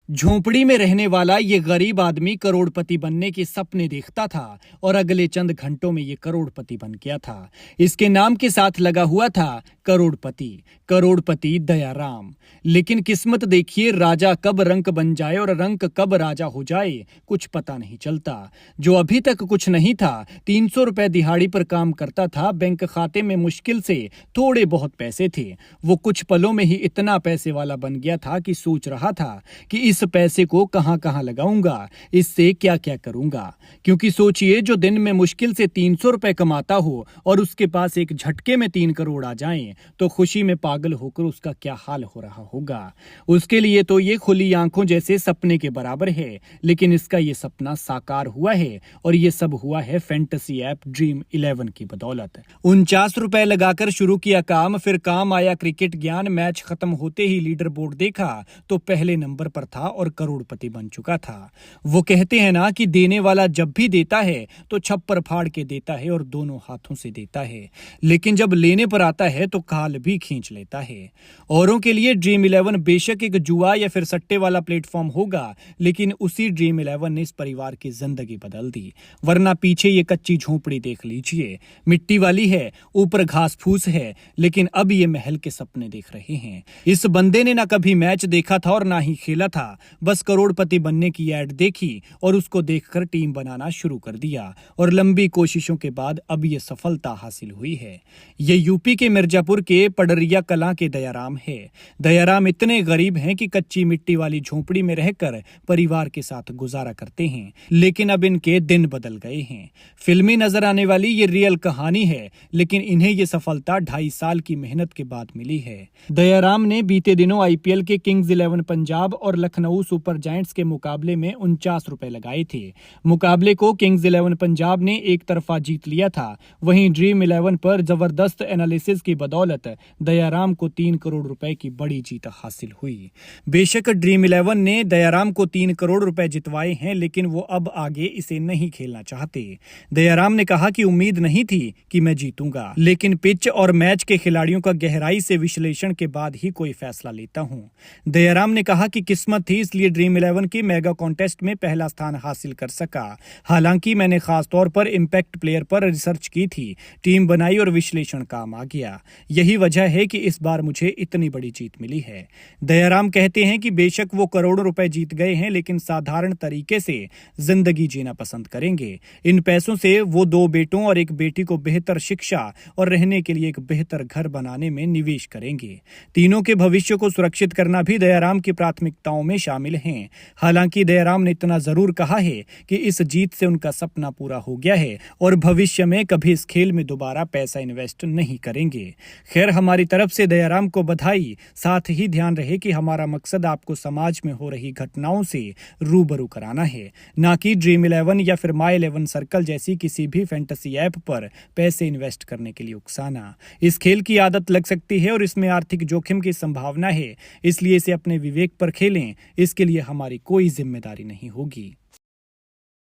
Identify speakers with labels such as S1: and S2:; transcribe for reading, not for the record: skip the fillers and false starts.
S1: झोपड़ी में रहने वाला ये गरीब आदमी करोड़पति बनने के सपने देखता था और अगले चंद घंटों में ये करोड़पति बन गया था। इसके नाम के साथ लगा हुआ था करोड़पति। करोड़पति दयाराम। लेकिन किस्मत देखिए, राजा कब रंक बन जाए और रंक कब राजा हो जाए कुछ पता नहीं चलता। जो अभी तक कुछ नहीं था, 300 रुपए दिहाड़ी पर काम करता था, बैंक खाते में मुश्किल से थोड़े बहुत पैसे थे। वो कुछ पलों में ही इतना पैसे वाला बन गया था कि सोच रहा था कि इस पैसे को कहां कहां लगाऊंगा, इससे क्या क्या करूंगा। क्योंकि सोचिए, जो दिन में मुश्किल से 300 रुपए कमाता हो और उसके पास एक झटके में 3 करोड़ आ जाएं, तो खुशी में पागल होकर उसका क्या हाल हो रहा होगा। उसके लिए तो ये खुली आंखों जैसे सपने के बराबर है, लेकिन इसका ये सपना साकार हुआ है और ये सब हुआ है फैंटेसी ऐप ड्रीम 11 की बदौलत। 49 रुपए लगाकर शुरू किया काम, फिर काम आया क्रिकेट ज्ञान। मैच खत्म होते ही लीडर बोर्ड देखा तो पहले नंबर पर था और करोड़पति बन चुका था। वो कहते हैं ना कि देने वाला जब भी देता है तो छप्पर फाड़ के देता है और दोनों हाथों से देता है, लेकिन जब लेने पर आता है तो काल भी खींच लेता है। औरों के लिए ड्रीम 11 बेशक एक जुआ या फिर सट्टे वाला प्लेटफॉर्म होगा, लेकिन उसी ड्रीम 11 ने इस परिवार की जिंदगी बदल दी। वरना पीछे ये कच्ची झोपड़ी देख लीजिए, मिट्टी वाली है, ऊपर घास फूस है, लेकिन अब ये महल के सपने देख रहे हैं। इस बंदे ने ना कभी मैच देखा था और ना ही खेला था, बस करोड़पति बनने की ऐड देखी और उसको देखकर टीम बनाना शुरू कर दिया और लंबी कोशिशों के बाद अब ये सफलता हासिल हुई है। ये यूपी के मिर्जापुर के पडरिया कलां के दयाराम है। दयाराम इतने गरीब हैं कि कच्ची मिट्टी वाली झोपड़ी में रहकर परिवार के साथ गुजारा करते हैं, लेकिन अब इनके दिन बदल गए हैं। फिल्मी नजर आने वाली ये रियल कहानी है, लेकिन इन्हें ये सफलता 2.5 साल की मेहनत के बाद मिली है। दयाराम ने बीते दिनों आईपीएल के किंग्स 11 पंजाब और लखनऊ सुपर जायंट्स के मुकाबले में 49 रुपए लगाए थे। मुकाबले को किंग्स 11 पंजाब ने एक तरफा जीत लिया था। वहीं ड्रीम 11 पर जबरदस्त एनालिसिस की बदौलत दयाराम को 3 करोड़ रुपए की बड़ी जीत हासिल हुई। बेशक ड्रीम 11 ने दयाराम को 3 करोड़ रुपए जितवाए हैं, लेकिन वो अब आगे इसे नहीं खेलना चाहते। दयाराम ने कहा कि उम्मीद नहीं थी कि मैं जीतूंगा, लेकिन पिच और मैच के खिलाड़ियों का गहराई से विश्लेषण के बाद ही कोई फैसला लेता हूं। दयाराम ने कहा कि किस्मत थी, इसलिए ड्रीम 11 की मेगा कॉन्टेस्ट में पहला स्थान हासिल कर सका। हालांकि मैंने खास तौर पर इम्पैक्ट प्लेयर पर रिसर्च की थी, टीम बनाई और विश्लेषण काम आ गया। यही वजह है कि इस बार मुझे इतनी बड़ी जीत मिली है। दयाराम कहते हैं कि बेशक वो करोड़ों रुपए जीत गए हैं, लेकिन साधारण तरीके से जिंदगी जीना पसंद करेंगे। इन पैसों से वो 2 बेटों और एक बेटी को बेहतर शिक्षा और रहने के लिए एक बेहतर घर बनाने में निवेश करेंगे। तीनों के भविष्य को सुरक्षित करना भी दयाराम की प्राथमिकताओं में शामिल हैं। हालांकि दयाराम ने इतना जरूर कहा है कि इस जीत से उनका सपना पूरा हो गया है और भविष्य में कभी इस खेल में दोबारा पैसा इन्वेस्ट नहीं करेंगे। खैर, हमारी तरफ से दयाराम को बधाई। साथ ही ध्यान रहे कि हमारा मकसद आपको समाज में हो रही घटनाओं से रूबरू कराना है, ना कि ड्रीम 11 या फिर माई 11 सर्कल जैसी किसी भी फैंटेसी ऐप पर पैसे इन्वेस्ट करने के लिए उकसाना। इस खेल की आदत लग सकती है और इसमें आर्थिक जोखिम की संभावना है, इसलिए इसे अपने विवेक पर खेलें। इसके लिए हमारी कोई जिम्मेदारी नहीं होगी।